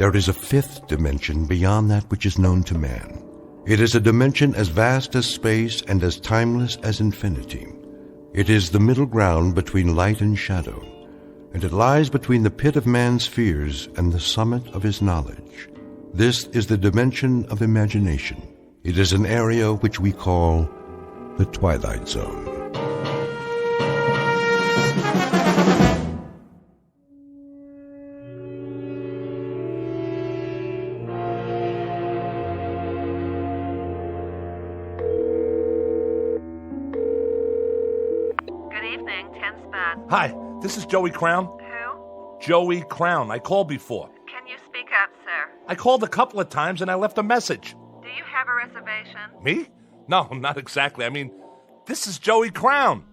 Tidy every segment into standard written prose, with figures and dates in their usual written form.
There is a fifth dimension beyond that which is known to man. It is a dimension as vast as space and as timeless as infinity. It is the middle ground between light and shadow, and it lies between the pit of man's fears and the summit of his knowledge. This is the dimension of imagination. It is an area which we call the Twilight Zone. Hi, this is Joey Crown. Who? Joey Crown. I called before. Can you speak up, sir? I called a couple of times and I left a message. Do you have a reservation? Me? No, not exactly. I mean, this is Joey Crown,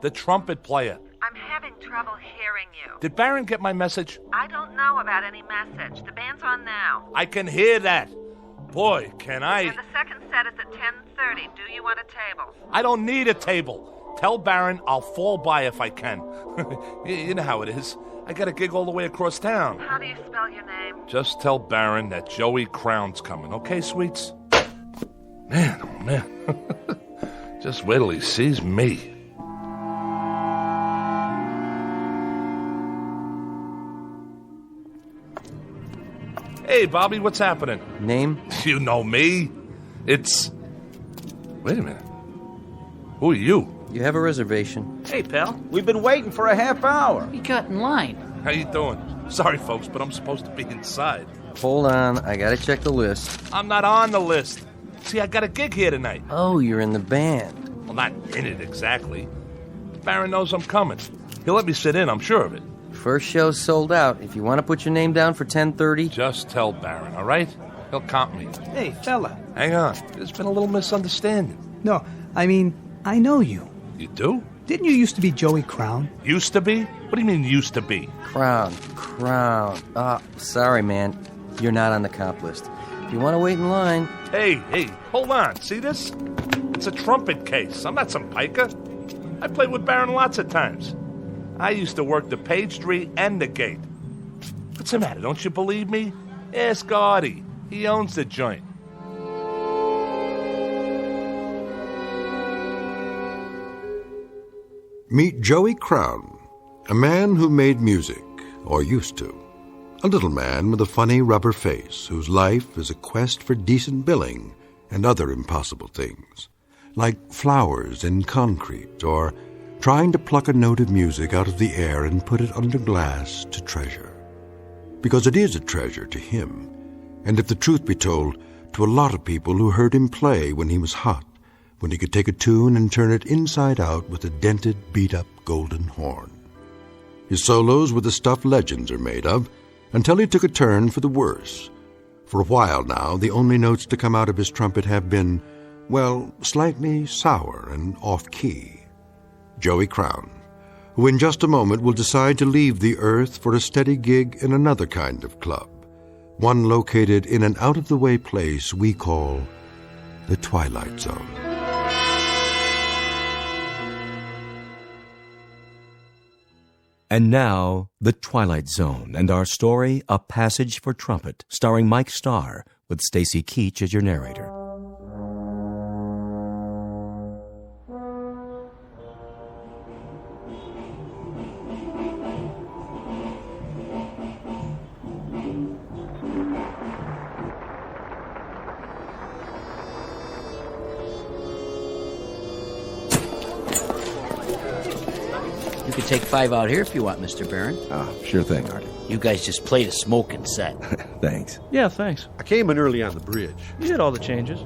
the trumpet player. I'm having trouble hearing you. Did Baron get my message? I don't know about any message. The band's on now. I can hear that. Boy, can I... And the second set is at 10:30. Do you want a table? I don't need a table. Tell Baron I'll fall by if I can. You know how it is. I got a gig all the way across town. How do you spell your name? Just tell Baron that Joey Crown's coming, okay, sweets? Man, oh man. Just wait till he sees me. Hey, Bobby, what's happening? Name? You know me. It's... Wait a minute. Who are you? You have a reservation. Hey, pal. We've been waiting for a half hour. You got in line. How you doing? Sorry, folks, but I'm supposed to be inside. Hold on, I gotta check the list. I'm not on the list. See, I got a gig here tonight. Oh, you're in the band. Well, not in it exactly. Baron knows I'm coming. He'll let me sit in, I'm sure of it. First show's sold out. If you want to put your name down for 10:30... Just tell Baron, all right? He'll comp me. Hey, fella. Hang on. There's been a little misunderstanding. No, I mean, I know you. You do? Didn't you used to be Joey Crown? Used to be? What do you mean used to be? Crown. Sorry, man. You're not on the comp list. If you want to wait in line... Hey, hold on. See this? It's a trumpet case. I'm not some piker. I played with Baron lots of times. I used to work the page tree and the gate. What's the matter? Don't you believe me? Ask Artie. He owns the joint. Meet Joey Crown, a man who made music, or used to. A little man with a funny rubber face whose life is a quest for decent billing and other impossible things, like flowers in concrete or trying to pluck a note of music out of the air and put it under glass to treasure. Because it is a treasure to him, and if the truth be told, to a lot of people who heard him play when he was hot, when he could take a tune and turn it inside out with a dented, beat-up golden horn. His solos were the stuff legends are made of, until he took a turn for the worse. For a while now, the only notes to come out of his trumpet have been, well, slightly sour and off-key. Joey Crown, who in just a moment will decide to leave the earth for a steady gig in another kind of club, one located in an out-of-the-way place we call the Twilight Zone. And now, The Twilight Zone, and our story, A Passage for Trumpet, starring Mike Starr, with Stacy Keach as your narrator. You can take 5 out here if you want, Mr. Barron. Oh, sure thing, Artie. You guys just played a smoking set. Thanks. Yeah, thanks. I came in early on the bridge. You did all the changes.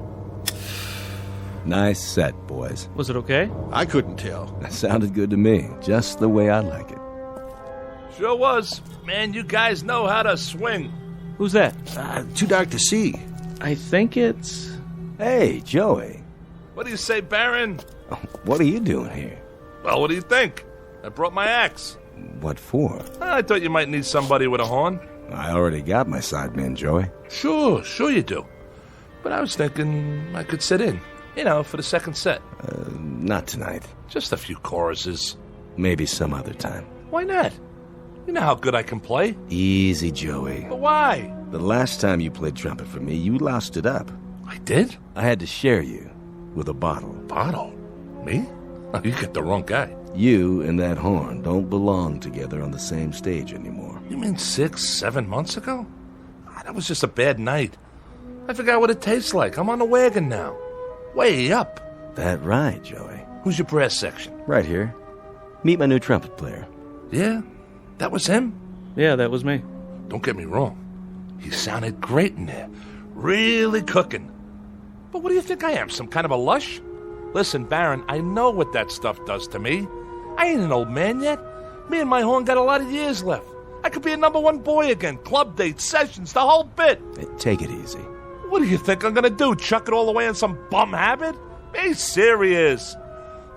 Nice set, boys. Was it okay? I couldn't tell. That sounded good to me, just the way I like it. Sure was. Man, you guys know how to swing. Who's that? Too dark to see. I think it's... Hey, Joey. What do you say, Baron? What are you doing here? Well, what do you think? I brought my axe. What for? I thought you might need somebody with a horn. I already got my sideman, Joey. Sure you do. But I was thinking I could sit in, for the second set. Not tonight. Just a few choruses. Maybe some other time. Why not? You know how good I can play. Easy, Joey. But why? The last time you played trumpet for me, you loused it up. I did? I had to share you with a bottle. Bottle? Me? Oh, you get the wrong guy. You and that horn don't belong together on the same stage anymore. You mean 6, 7 months ago? That was just a bad night. I forgot what it tastes like. I'm on the wagon now. Way up. That right, Joey. Who's your brass section? Right here. Meet my new trumpet player. Yeah? That was him? Yeah, that was me. Don't get me wrong. He sounded great in there. Really cooking. But what do you think I am, some kind of a lush? Listen, Baron, I know what that stuff does to me. I ain't an old man yet. Me and my horn got a lot of years left. I could be a #1 boy again. Club dates, sessions, the whole bit. Hey, take it easy. What do you think I'm gonna do? Chuck it all away in some bum habit? Be serious.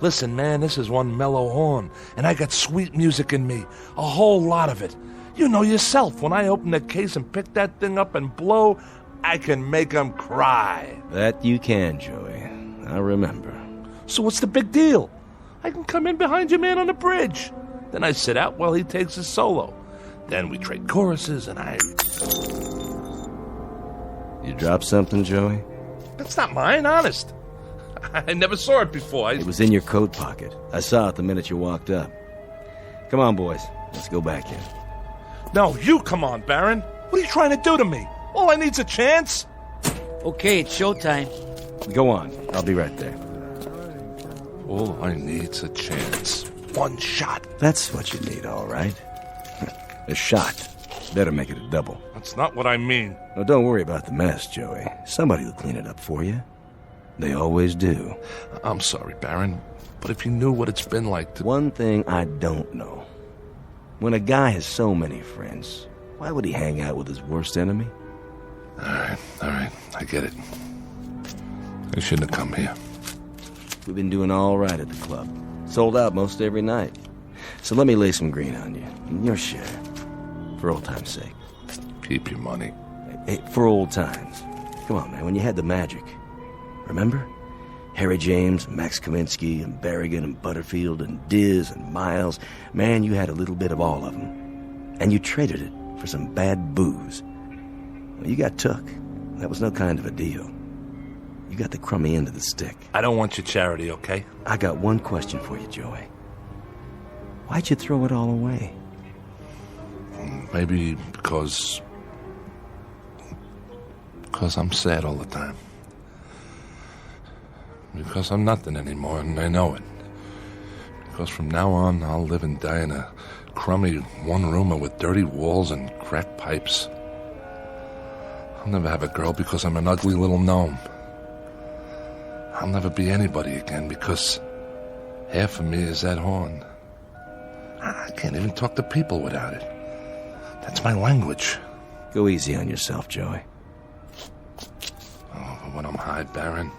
Listen, man, this is one mellow horn, and I got sweet music in me. A whole lot of it. You know yourself, when I open the case and pick that thing up and blow, I can make 'em cry. That you can, Joey. I remember. So what's the big deal? I can come in behind your man on the bridge. Then I sit out while he takes his solo. Then we trade choruses, and I... You dropped something, Joey? That's not mine, honest. I never saw it before. It was in your coat pocket. I saw it the minute you walked up. Come on, boys. Let's go back in. No, you come on, Baron. What are you trying to do to me? All I need's a chance. Okay, it's showtime. Go on. I'll be right there. All I need's a chance. One shot. That's what you need, all right. A shot. Better make it a double. That's not what I mean. Oh, don't worry about the mess, Joey. Somebody will clean it up for you. They always do. I'm sorry, Baron, but if you knew what it's been like to... One thing I don't know. When a guy has so many friends, why would he hang out with his worst enemy? All right, I get it. I shouldn't have come here. We've been doing all right at the club. Sold out most every night. So let me lay some green on you. Your share. For old time's sake. Keep your money. Hey, for old times. Come on, man, when you had the magic. Remember? Harry James, Max Kaminsky, and Berrigan, and Butterfield, and Diz, and Miles. Man, you had a little bit of all of them. And you traded it for some bad booze. Well, you got took. That was no kind of a deal. You got the crummy end of the stick. I don't want your charity, okay? I got one question for you, Joey. Why'd you throw it all away? Maybe because I'm sad all the time. Because I'm nothing anymore, and I know it. Because from now on, I'll live and die in a crummy one-roomer with dirty walls and cracked pipes. I'll never have a girl because I'm an ugly little gnome. I'll never be anybody again because half of me is that horn. I can't even talk to people without it. That's my language. Go easy on yourself, Joey. Oh, but when I'm high, Baron,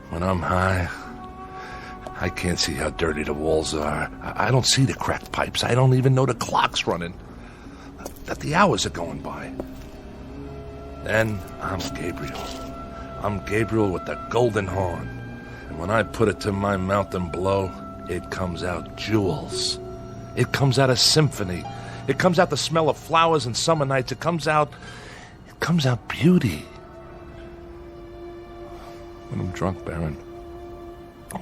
when I'm high, I can't see how dirty the walls are. I don't see the cracked pipes. I don't even know the clock's running, that the hours are going by. Then I'm Gabriel. I'm Gabriel with the golden horn. And when I put it to my mouth and blow, it comes out jewels. It comes out a symphony. It comes out the smell of flowers and summer nights. It comes out beauty. When I'm drunk, Baron.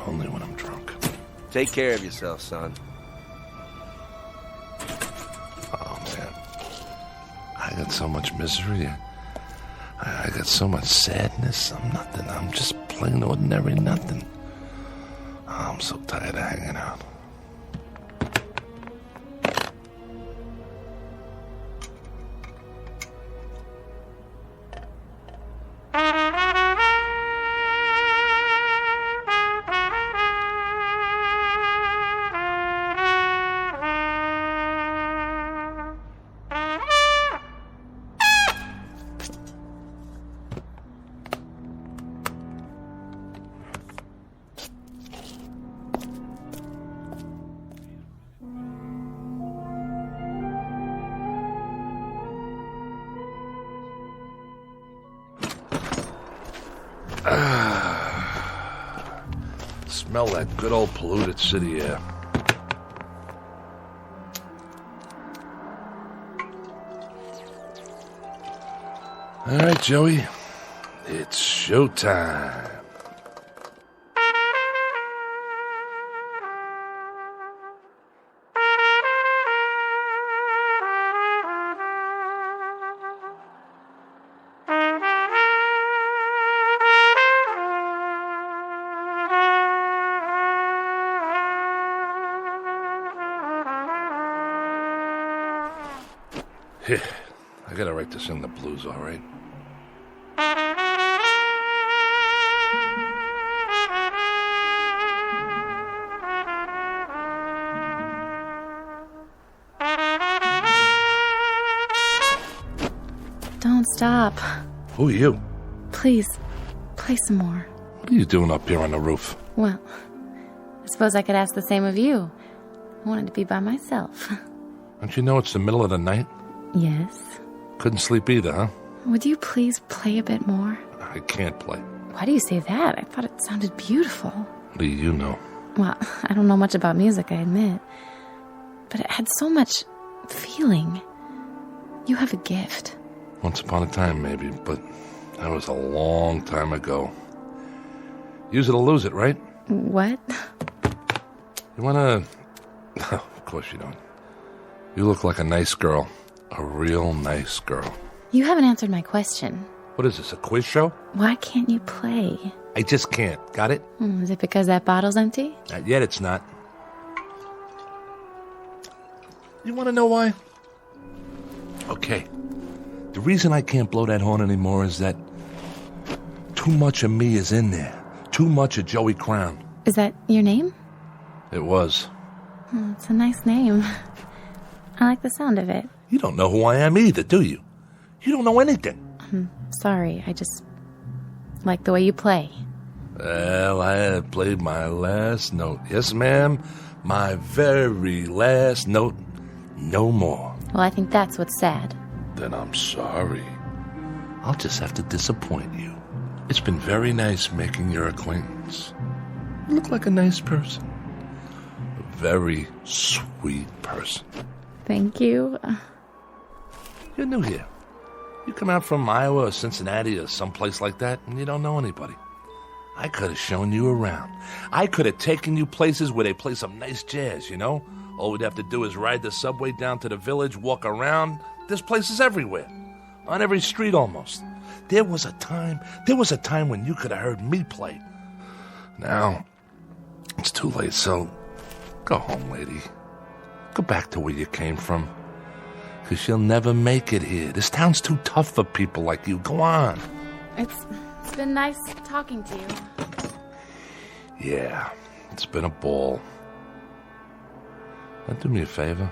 Only when I'm drunk. Take care of yourself, son. Oh, man. I got so much misery. I got so much sadness. I'm nothing. I'm just plain ordinary nothing. Oh, I'm so tired of hanging out. Smell that good old polluted city air. All right, Joey. It's showtime. Here, I gotta write this in the blues, all right? Don't stop. Who are you? Please, play some more. What are you doing up here on the roof? Well, I suppose I could ask the same of you. I wanted to be by myself. Don't you know it's the middle of the night? Yes. Couldn't sleep either, huh? Would you please play a bit more? I can't play. Why do you say that? I thought it sounded beautiful. What do you know? Well, I don't know much about music, I admit. But it had so much feeling. You have a gift. Once upon a time, maybe, but that was a long time ago. Use it or lose it, right? What? You wanna... Of course you don't. You look like a nice girl. A real nice girl. You haven't answered my question. What is this, a quiz show? Why can't you play? I just can't. Got it? Is it because that bottle's empty? Not yet, it's not. You want to know why? Okay. The reason I can't blow that horn anymore is that too much of me is in there. Too much of Joey Crown. Is that your name? It was. It's a nice name. I like the sound of it. You don't know who I am either, do you? You don't know anything. Sorry, I just like the way you play. Well, I had played my last note. Yes, ma'am. My very last note. No more. Well, I think that's what's sad. Then I'm sorry. I'll just have to disappoint you. It's been very nice making your acquaintance. You look like a nice person. A very sweet person. Thank you. You're new here. You come out from Iowa or Cincinnati or someplace like that, and you don't know anybody. I could have shown you around. I could have taken you places where they play some nice jazz, you know? All we'd have to do is ride the subway down to the village, walk around. There's places everywhere. On every street almost. There was a time when you could have heard me play. Now, it's too late, so go home, lady. Go back to where you came from. Because you'll never make it here. This town's too tough for people like you. Go on. It's been nice talking to you. Yeah, it's been a ball. Now do me a favor.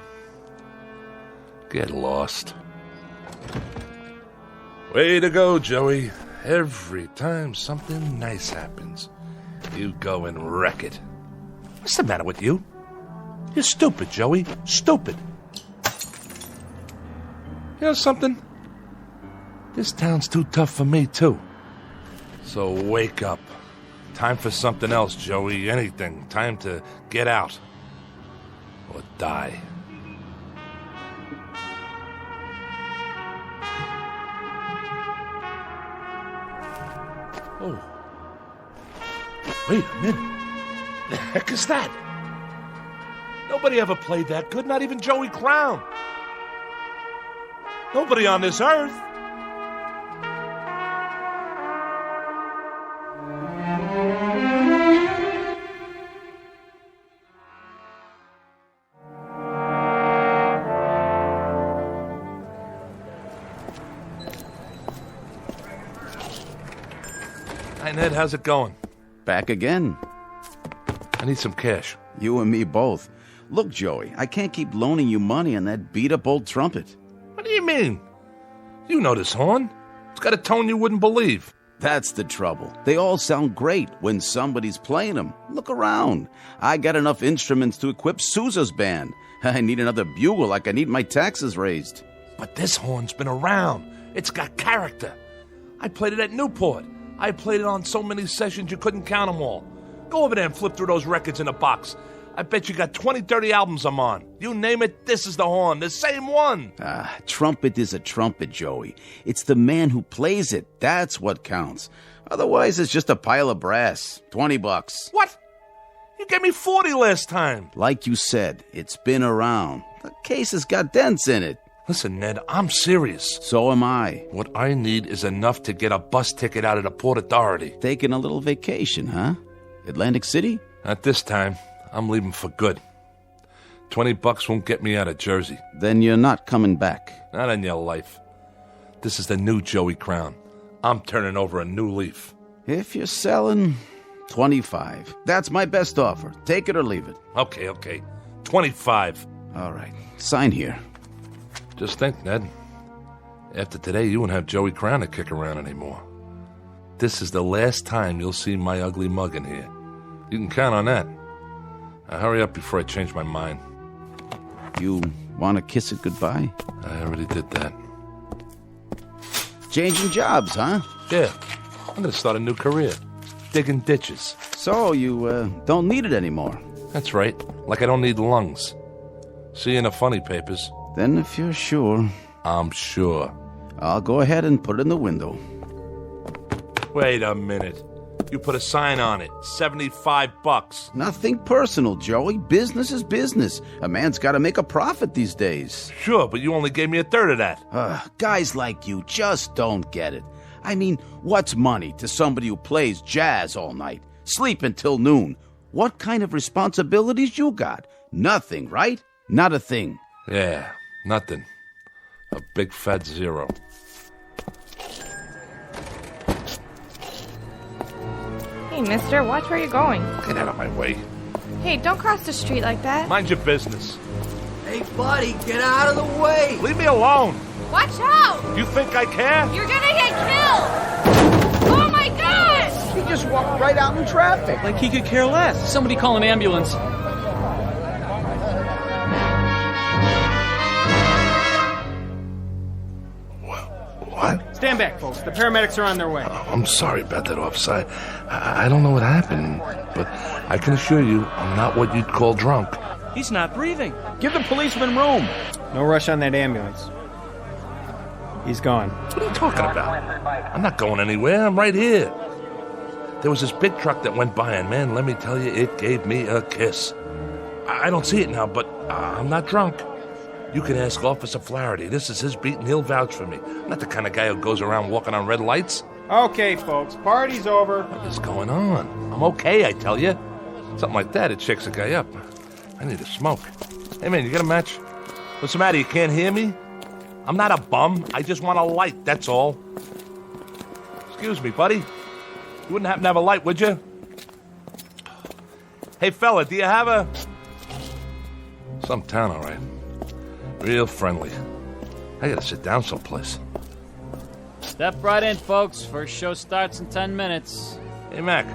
Get lost. Way to go, Joey. Every time something nice happens, you go and wreck it. What's the matter with you? You're stupid, Joey. Stupid. You know something? This town's too tough for me, too. So wake up. Time for something else, Joey. Anything. Time to get out. Or die. Oh. Wait a minute. The heck is that? Nobody ever played that good, not even Joey Crown. Nobody on this earth. Hi, Ned. How's it going? Back again. I need some cash. You and me both. Look, Joey, I can't keep loaning you money on that beat-up old trumpet. What do you mean? You know this horn. It's got a tone you wouldn't believe. That's the trouble. They all sound great when somebody's playing them. Look around. I got enough instruments to equip Sousa's band. I need another bugle like I need my taxes raised. But this horn's been around. It's got character. I played it at Newport. I played it on so many sessions you couldn't count them all. Go over there and flip through those records in a box. I bet you got 20, 30 albums I'm on. You name it, this is the horn, the same one. Trumpet is a trumpet, Joey. It's the man who plays it. That's what counts. Otherwise, it's just a pile of brass. $20. What? You gave me 40 last time. Like you said, it's been around. The case has got dents in it. Listen, Ned, I'm serious. So am I. What I need is enough to get a bus ticket out of the Port Authority. Taking a little vacation, huh? Atlantic City? Not this time. I'm leaving for good. $20 won't get me out of Jersey. Then you're not coming back. Not in your life. This is the new Joey Crown. I'm turning over a new leaf. If you're selling, 25. That's my best offer. Take it or leave it. Okay. 25. All right. Sign here. Just think, Ned. After today, you won't have Joey Crown to kick around anymore. This is the last time you'll see my ugly mug in here. You can count on that. Now hurry up before I change my mind. You want to kiss it goodbye? I already did that. Changing jobs, huh? Yeah. I'm going to start a new career. Digging ditches. So you don't need it anymore? That's right. Like I don't need lungs. See you in the funny papers. Then if you're sure... I'm sure. I'll go ahead and put it in the window. Wait a minute. You put a sign on it. $75. Nothing personal, Joey. Business is business. A man's got to make a profit these days. Sure, but you only gave me a third of that. Guys like you just don't get it. I mean, what's money to somebody who plays jazz all night, sleep until noon? What kind of responsibilities you got? Nothing, right? Not a thing. Yeah, nothing. A big fat zero. Hey, mister, watch where you're going. Get out of my way. Hey, don't cross the street like that. Mind your business. Hey, buddy, get out of the way. Leave me alone. Watch out! You think I care? You're gonna get killed! Oh my gosh! He just walked right out in traffic. Like he could care less. Somebody call an ambulance. What? Stand back, folks. The paramedics are on their way. I'm sorry about that, officer. I don't know what happened, but I can assure you I'm not what you'd call drunk. He's not breathing. Give the policeman room. No rush on that ambulance. He's gone. What are you talking about? I'm not going anywhere. I'm right here. There was this big truck that went by, and man, let me tell you, it gave me a kiss. I don't see it now, but I'm not drunk. You can ask Officer Flaherty. This is his beat, and he'll vouch for me. I'm not the kind of guy who goes around walking on red lights. Okay, folks. Party's over. What is going on? I'm okay, I tell you. Something like that, it shakes a guy up. I need a smoke. Hey, man, you got a match? What's the matter? You can't hear me? I'm not a bum. I just want a light, that's all. Excuse me, buddy. You wouldn't happen to have a light, would you? Hey, fella, do you have a... Some town, all right. Real friendly. I gotta sit down someplace. Step right in, folks. First show starts in 10 minutes. Hey, Mac.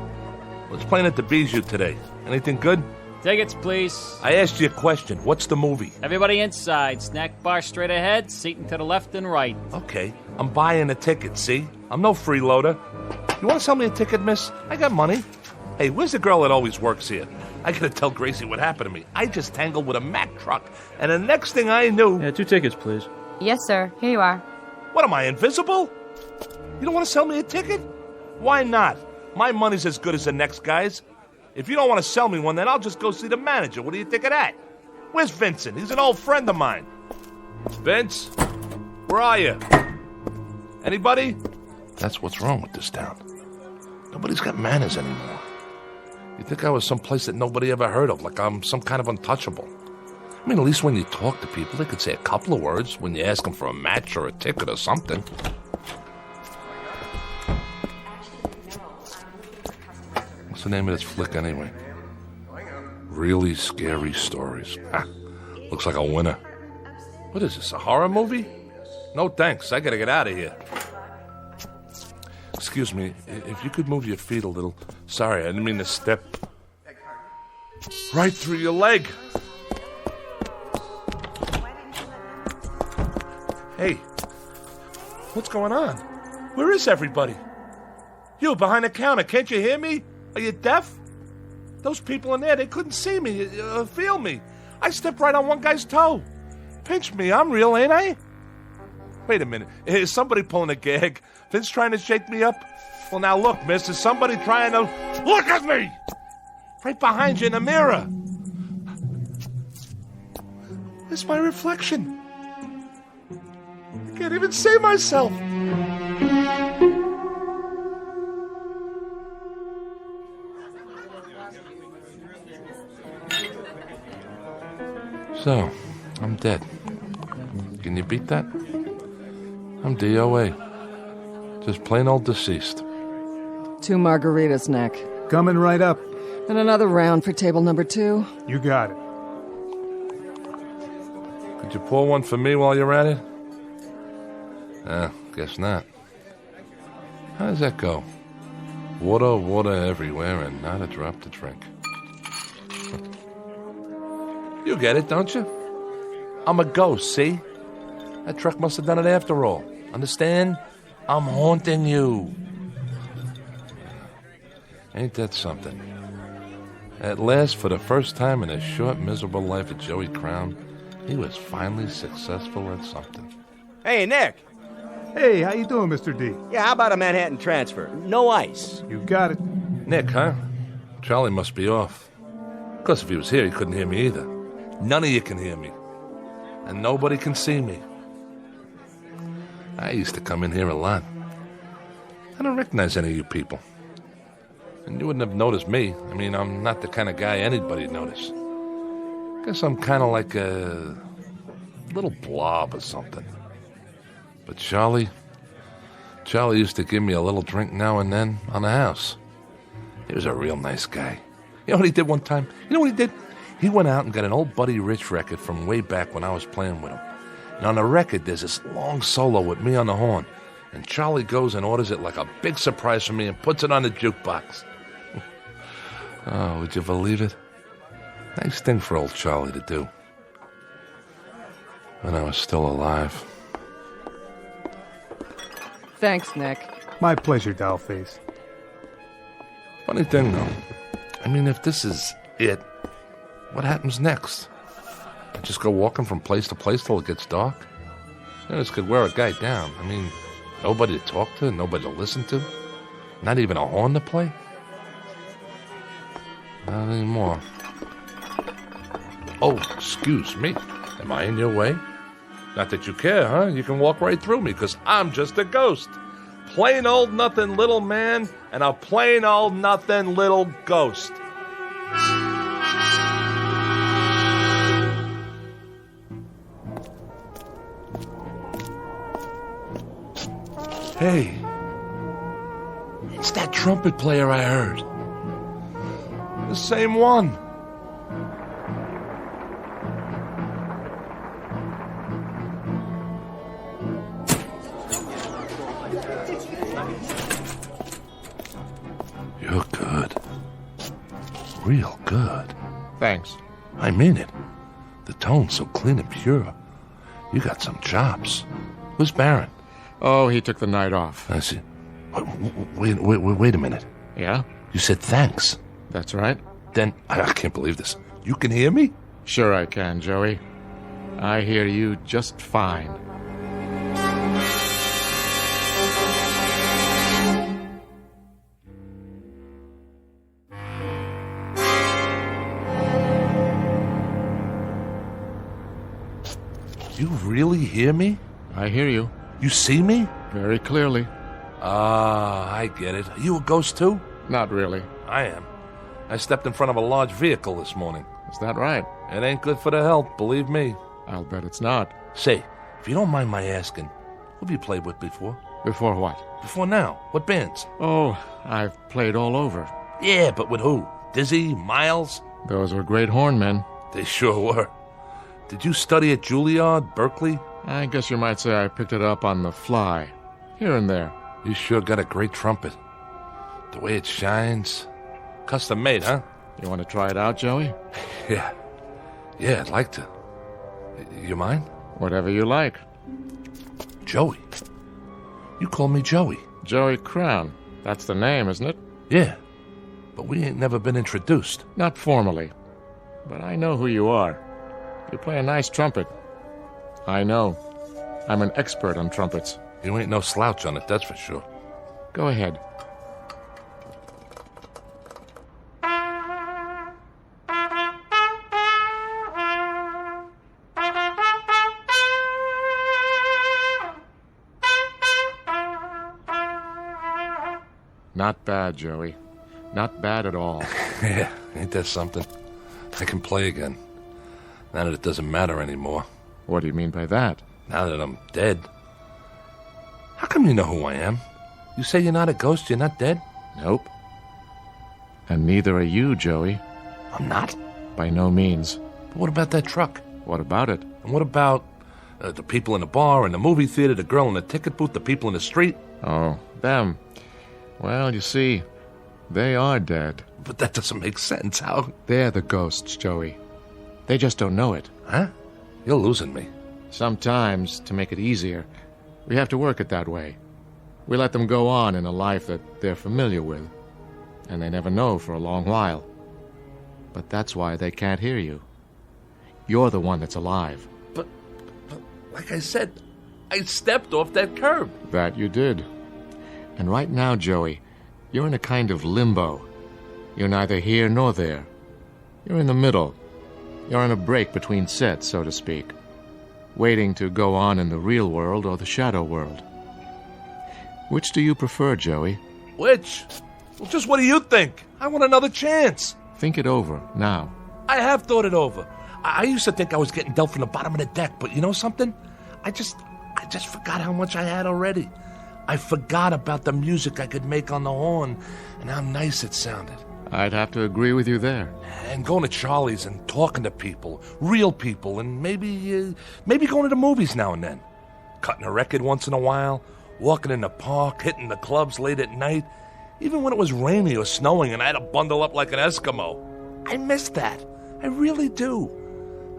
What's playing at the Bijou today? Anything good? Tickets, please. I asked you a question. What's the movie? Everybody inside. Snack bar straight ahead, seating to the left and right. Okay. I'm buying a ticket, see? I'm no freeloader. You want to sell me a ticket, miss? I got money. Hey, where's the girl that always works here? I gotta tell Gracie what happened to me. I just tangled with a Mack truck, and the next thing I knew... Yeah, 2 tickets, please. Yes, sir. Here you are. What, am I invisible? You don't want to sell me a ticket? Why not? My money's as good as the next guy's. If you don't want to sell me one, then I'll just go see the manager. What do you think of that? Where's Vincent? He's an old friend of mine. Vince? Where are you? Anybody? That's what's wrong with this town. Nobody's got manners anymore. You think I was someplace that nobody ever heard of, like I'm some kind of untouchable. I mean, at least when you talk to people, they could say a couple of words when you ask them for a match or a ticket or something. What's the name of this flick, anyway? Really Scary Stories. Looks like a winner. What is this, a horror movie? No thanks, I gotta get out of here. Excuse me, if you could move your feet a little. Sorry, I didn't mean to step right through your leg. Hey, what's going on? Where is everybody? You, behind the counter, can't you hear me? Are you deaf? Those people in there, they couldn't see me, feel me. I stepped right on one guy's toe. Pinch me, I'm real, ain't I? Wait a minute, is somebody pulling a gag? Vince trying to shake me up? Well, now look, miss, is somebody trying to... Look at me! Right behind you in the mirror. It's my reflection. I can't even see myself. So, I'm dead. Can you beat that? I'm DOA. Just plain old deceased. 2 margaritas, Nick. Coming right up. And another round for table number 2. You got it. Could you pour one for me while you're at it? Guess not. How does that go? Water everywhere and not a drop to drink. You get it, don't you? I'm a ghost, see? That truck must have done it after all. Understand? I'm haunting you. Ain't that something? At last, for the first time in the short, miserable life of Joey Crown, he was finally successful at something. Hey, Nick. Hey, how you doing, Mr. D? Yeah, how about a Manhattan transfer? No ice. You got it. Nick, huh? Charlie must be off. Of course, if he was here, he couldn't hear me either. None of you can hear me. And nobody can see me. I used to come in here a lot. I don't recognize any of you people. And you wouldn't have noticed me. I mean, I'm not the kind of guy anybody'd notice. Guess I'm kind of like a little blob or something. But Charlie used to give me a little drink now and then on the house. He was a real nice guy. You know what he did one time? You know what he did? He went out and got an old Buddy Rich record from way back when I was playing with him. And on the record, there's this long solo with me on the horn. And Charlie goes and orders it like a big surprise for me and puts it on the jukebox. Oh, would you believe it? Nice thing for old Charlie to do. When I was still alive. Thanks, Nick. My pleasure, Dollface. Funny thing, though. I mean, if this is it, what happens next? I just go walking from place to place till it gets dark? You know, this could wear a guy down. I mean, nobody to talk to, nobody to listen to. Not even a horn to play. Not anymore. Oh, excuse me. Am I in your way? Not that you care, huh? You can walk right through me, because I'm just a ghost. Plain old nothing little man and a plain old nothing little ghost. Hey, it's that trumpet player I heard. The same one. You're good. Real good. Thanks. I mean it. The tone's so clean and pure. You got some chops. Who's Baron? Oh, he took the night off. I see. Wait a minute. Yeah? You said thanks. That's right. Then, I can't believe this. You can hear me? Sure I can, Joey. I hear you just fine. You really hear me? I hear you. You see me? Very clearly. Ah, I get it. Are you a ghost too? Not really. I am. I stepped in front of a large vehicle this morning. Is that right? It ain't good for the health, believe me. I'll bet it's not. Say, if you don't mind my asking, who have you played with before? Before what? Before now. What bands? Oh, I've played all over. Yeah, but with who? Dizzy? Miles? Those were great hornmen. They sure were. Did you study at Juilliard, Berkeley? I guess you might say I picked it up on the fly. Here and there. You sure got a great trumpet. The way it shines. Custom made, huh? You want to try it out, Joey? Yeah, I'd like to. You mind? Whatever you like. Joey. You call me Joey. Joey Crown. That's the name, isn't it? Yeah. But we ain't never been introduced. Not formally. But I know who you are. You play a nice trumpet. I know. I'm an expert on trumpets. You ain't no slouch on it, that's for sure. Go ahead. Not bad, Joey. Not bad at all. Yeah, ain't that something? I can play again. Now that it doesn't matter anymore. What do you mean by that? Now that I'm dead. How come you know who I am? You say you're not a ghost, you're not dead? Nope. And neither are you, Joey. I'm not? By no means. But what about that truck? What about it? And what about the people in the bar, in the movie theater, the girl in the ticket booth, the people in the street? Oh, them. Well, you see, they are dead. But that doesn't make sense. How? They're the ghosts, Joey. They just don't know it. Huh? You're losing me. Sometimes, to make it easier, we have to work it that way. We let them go on in a life that they're familiar with, and they never know for a long while. But that's why they can't hear you. You're the one that's alive. But like I said, I stepped off that curb. That you did. And right now, Joey, you're in a kind of limbo. You're neither here nor there. You're in the middle. You're on a break between sets, so to speak, waiting to go on in the real world or the shadow world. Which do you prefer, Joey? Which? Well, just what do you think? I want another chance. Think it over, now. I have thought it over. I used to think I was getting dealt from the bottom of the deck, but you know something? I just forgot how much I had already. I forgot about the music I could make on the horn and how nice it sounded. I'd have to agree with you there. And going to Charlie's and talking to people, real people, and maybe going to the movies now and then. Cutting a record once in a while, walking in the park, hitting the clubs late at night, even when it was rainy or snowing and I had to bundle up like an Eskimo. I miss that. I really do.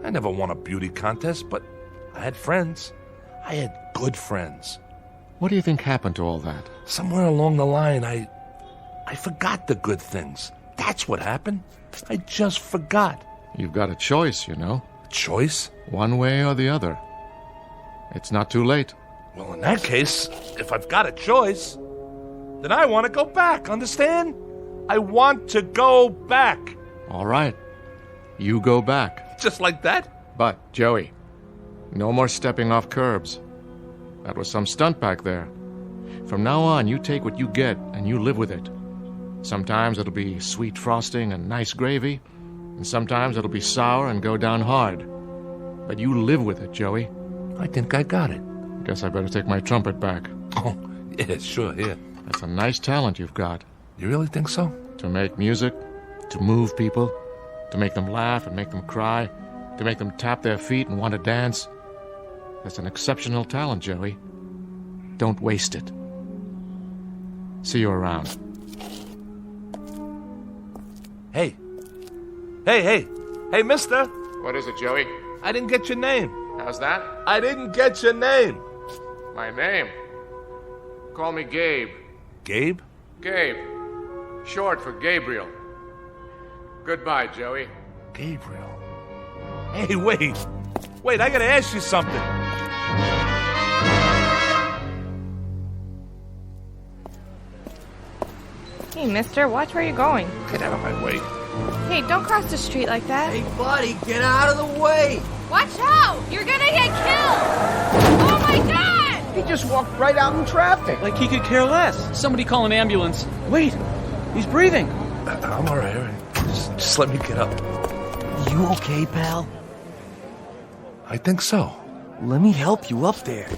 I never won a beauty contest, but I had friends. I had good friends. What do you think happened to all that? Somewhere along the line, I forgot the good things. That's what happened. I just forgot. You've got a choice, you know. A choice? One way or the other. It's not too late. Well, in that case, if I've got a choice, then I want to go back, understand? I want to go back. All right. You go back. Just like that? But, Joey, no more stepping off curbs. That was some stunt back there. From now on, you take what you get and you live with it. Sometimes it'll be sweet frosting and nice gravy, and sometimes it'll be sour and go down hard. But you live with it, Joey. I think I got it. Guess I better take my trumpet back. Oh, yeah, sure, yeah. That's a nice talent you've got. You really think so? To make music, to move people, to make them laugh and make them cry, to make them tap their feet and want to dance. That's an exceptional talent, Joey. Don't waste it. See you around. Hey, mister. What is it, Joey? I didn't get your name. How's that? I didn't get your name. My name? Call me Gabe. Gabe? Gabe. Short for Gabriel. Goodbye, Joey. Gabriel. Hey, wait, I gotta ask you something. Hey, mister, watch where you're going. Get out of my way. Hey, don't cross the street like that. Hey, buddy, get out of the way! Watch out! You're gonna get killed! Oh my god! He just walked right out in traffic. Like he could care less. Somebody call an ambulance. Wait, he's breathing. I'm all right. Just let me get up. You okay, pal? I think so. Let me help you up there.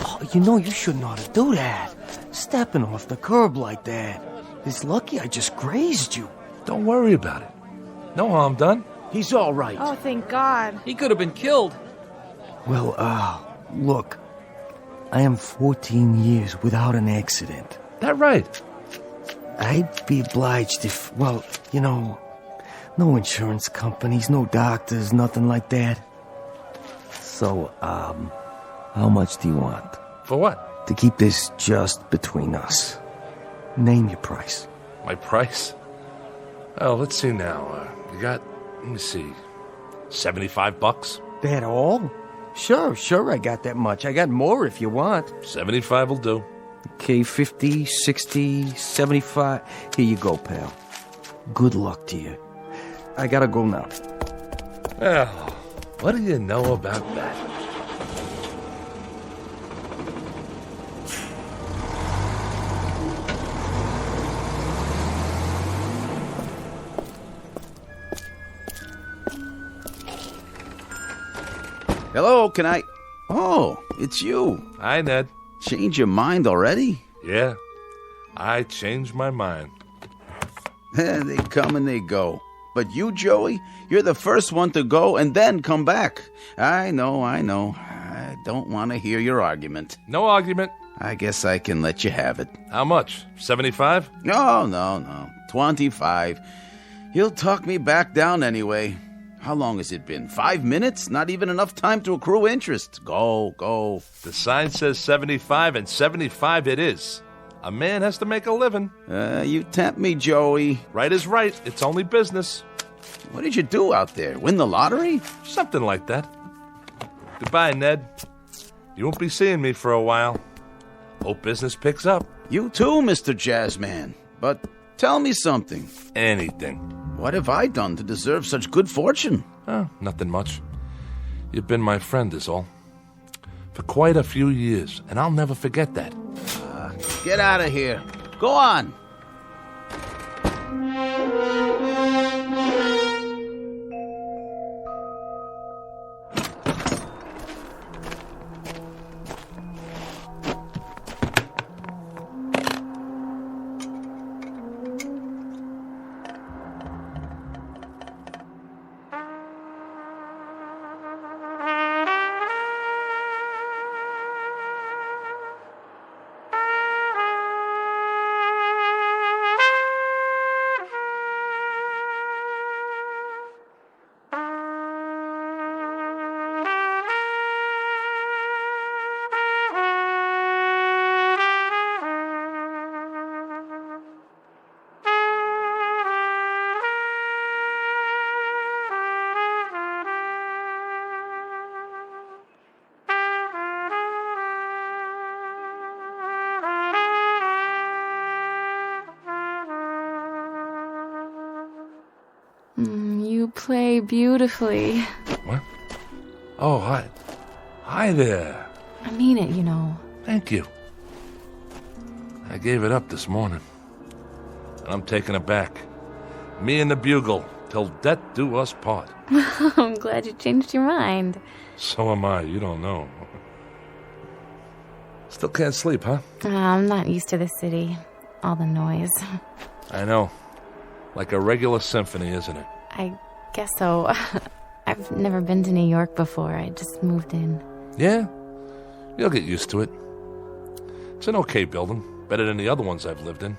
Oh, you know you shouldn't ought to do that. Stepping off the curb like that. It's lucky I just grazed you. Don't worry about it. No harm done. He's all right. Oh, thank God. He could have been killed. Well, look. I am 14 years without an accident. That right? I'd be obliged if, well, you know, no insurance companies, no doctors, nothing like that. So, how much do you want? For what? To keep this just between us. Name your price. My price? Oh, let's see now. You got, let me see, $75? That all? Sure, I got that much. I got more if you want. 75 will do. Okay, 50, 60, 75. Here you go, pal. Good luck to you. I gotta go now. Well, what do you know about that? Hello, can I... Oh, it's you. Hi, Ned. Change your mind already? Yeah, I changed my mind. They come and they go. But you, Joey, you're the first one to go and then come back. I know. I don't want to hear your argument. No argument. I guess I can let you have it. How much? 75? No. 25. He'll talk me back down anyway. How long has it been? 5 minutes? Not even enough time to accrue interest. Go. The sign says 75, and 75 it is. A man has to make a living. You tempt me, Joey. Right is right. It's only business. What did you do out there? Win the lottery? Something like that. Goodbye, Ned. You won't be seeing me for a while. Hope business picks up. You too, Mr. Jazzman. But tell me something. Anything. What have I done to deserve such good fortune? Nothing much. You've been my friend is all. For quite a few years, and I'll never forget that. Get out of here. Go on. You play beautifully. What? Oh, hi. Hi there. I mean it, you know. Thank you. I gave it up this morning. And I'm taking it back. Me and the bugle, till death do us part. I'm glad you changed your mind. So am I, you don't know. Still can't sleep, huh? I'm not used to the city. All the noise. I know. Like a regular symphony, isn't it? I guess so. I've never been to New York before. I just moved in. Yeah? You'll get used to it. It's an okay building. Better than the other ones I've lived in.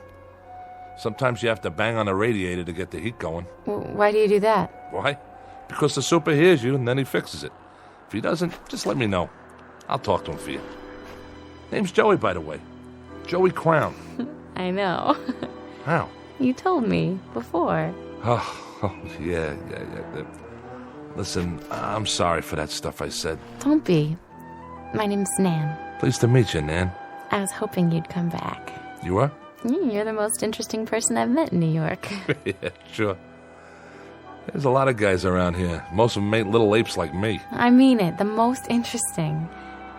Sometimes you have to bang on a radiator to get the heat going. Why do you do that? Why? Because the super hears you and then he fixes it. If he doesn't, just let me know. I'll talk to him for you. Name's Joey, by the way. Joey Crown. I know. How? You told me before. Oh, yeah. Listen, I'm sorry for that stuff I said. Don't be. My name's Nan. Pleased to meet you, Nan. I was hoping you'd come back. You are? You're the most interesting person I've met in New York. Yeah, sure. There's a lot of guys around here. Most of them ain't little apes like me. I mean it. The most interesting.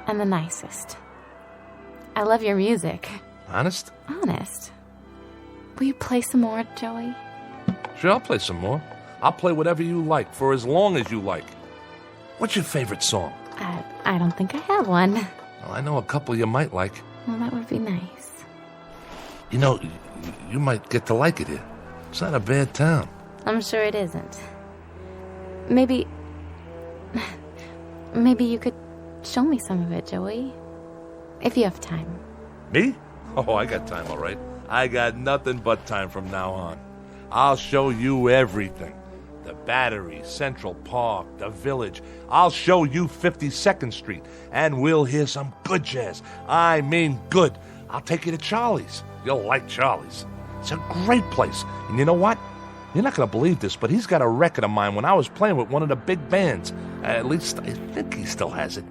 And the nicest. I love your music. Honest? Honest. Will you play some more, Joey? Sure, I'll play some more. I'll play whatever you like, for as long as you like. What's your favorite song? I don't think I have one. Well, I know a couple you might like. Well, that would be nice. You know, you might get to like it here. It's not a bad town. I'm sure it isn't. Maybe you could show me some of it, Joey. If you have time. Me? Oh, I got time, all right. I got nothing but time from now on. I'll show you everything. The Battery, Central Park, the Village. I'll show you 52nd Street, and we'll hear some good jazz. I mean good. I'll take you to Charlie's. You'll like Charlie's. It's a great place. And you know what? You're not going to believe this, but he's got a record of mine when I was playing with one of the big bands. At least I think he still has it.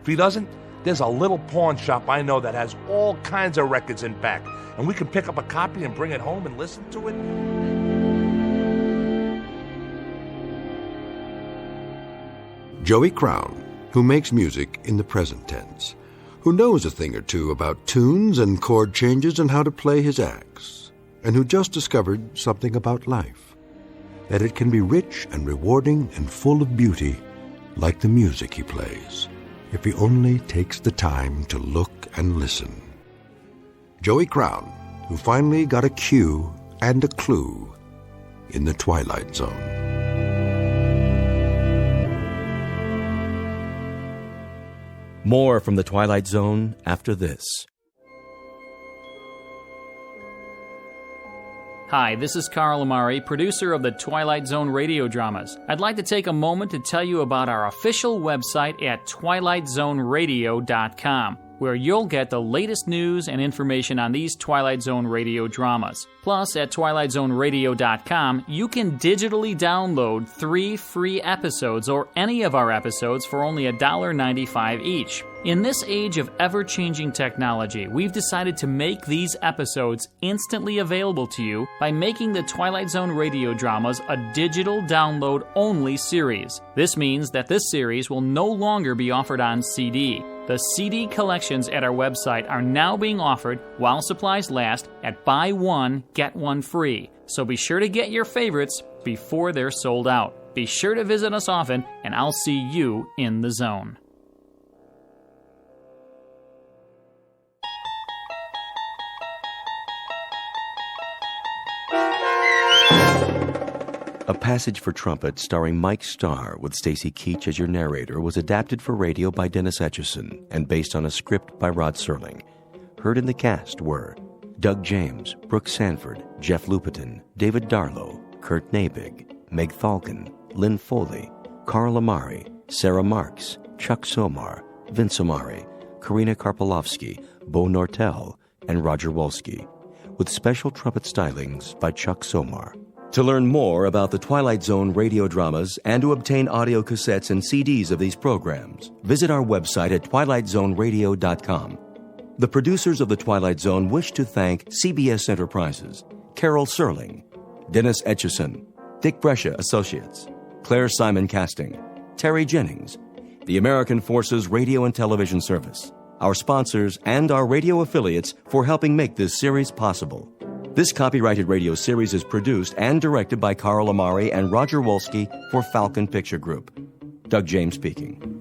If he doesn't, there's a little pawn shop I know that has all kinds of records in back, and we can pick up a copy and bring it home and listen to it. Joey Crown, who makes music in the present tense, who knows a thing or two about tunes and chord changes and how to play his axe, and who just discovered something about life, that it can be rich and rewarding and full of beauty like the music he plays, if he only takes the time to look and listen. Joey Crown, who finally got a cue and a clue in the Twilight Zone. More from the Twilight Zone after this. Hi, this is Carl Amari, producer of the Twilight Zone radio dramas. I'd like to take a moment to tell you about our official website at twilightzoneradio.com, where you'll get the latest news and information on these Twilight Zone radio dramas. Plus, at twilightzoneradio.com, you can digitally download 3 free episodes or any of our episodes for only $1.95 each. In this age of ever-changing technology, we've decided to make these episodes instantly available to you by making the Twilight Zone radio dramas a digital download-only series. This means that this series will no longer be offered on CD. The CD collections at our website are now being offered while supplies last at buy one, get one free. So be sure to get your favorites before they're sold out. Be sure to visit us often, and I'll see you in the zone. A Passage for Trumpet, starring Mike Starr with Stacy Keach as your narrator, was adapted for radio by Dennis Etchison and based on a script by Rod Serling. Heard in the cast were Doug James, Brooke Sanford, Jeff Lupetin, David Darlow, Kurt Nabig, Meg Falcon, Lynn Foley, Carl Amari, Sarah Marks, Chuck Somar, Vince Amari, Karina Karpolovsky, Bo Nortel, and Roger Wolski, with special trumpet stylings by Chuck Somar. To learn more about the Twilight Zone radio dramas and to obtain audio cassettes and CDs of these programs, visit our website at twilightzoneradio.com. The producers of The Twilight Zone wish to thank CBS Enterprises, Carol Serling, Dennis Etchison, Dick Brescia Associates, Claire Simon Casting, Terry Jennings, the American Forces Radio and Television Service, our sponsors, and our radio affiliates for helping make this series possible. This copyrighted radio series is produced and directed by Carl Amari and Roger Wolski for Falcon Picture Group. Doug James speaking.